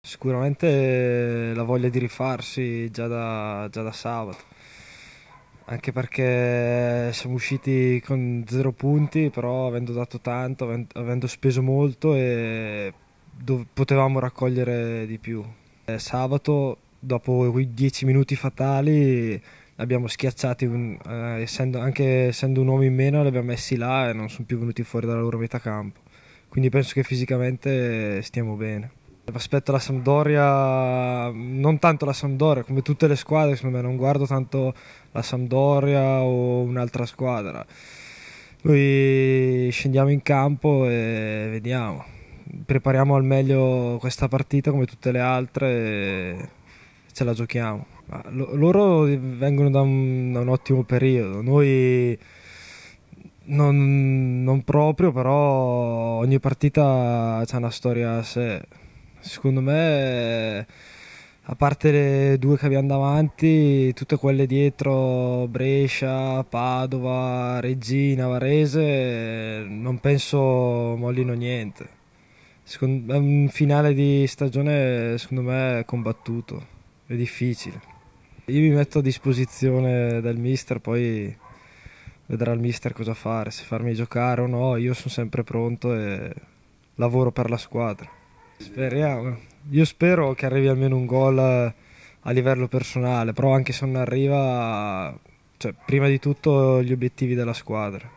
Sicuramente la voglia di rifarsi già da sabato, anche perché siamo usciti con 0 punti, però avendo dato tanto, avendo speso molto e potevamo raccogliere di più. Sabato, dopo quei 10 minuti fatali, abbiamo schiacciati, anche essendo un uomo in meno, li abbiamo messi là e non sono più venuti fuori dalla loro metà campo. Quindi penso che fisicamente stiamo bene. Aspetto la Sampdoria, non tanto la Sampdoria, come tutte le squadre, secondo me non guardo tanto la Sampdoria o un'altra squadra. Noi scendiamo in campo e vediamo. Prepariamo al meglio questa partita come tutte le altre e ce la giochiamo. Ma loro vengono da un ottimo periodo, noi non proprio, però ogni partita c'ha una storia a sé. Secondo me, a parte le due che abbiamo davanti, tutte quelle dietro, Brescia, Padova, Reggina, Varese, non penso mollino niente. È un finale di stagione, secondo me, combattuto, è difficile. Io mi metto a disposizione del mister, poi vedrà il mister cosa fare, se farmi giocare o no. Io sono sempre pronto e lavoro per la squadra. Speriamo. Io spero che arrivi almeno un gol a livello personale, però anche se non arriva, cioè, prima di tutto gli obiettivi della squadra.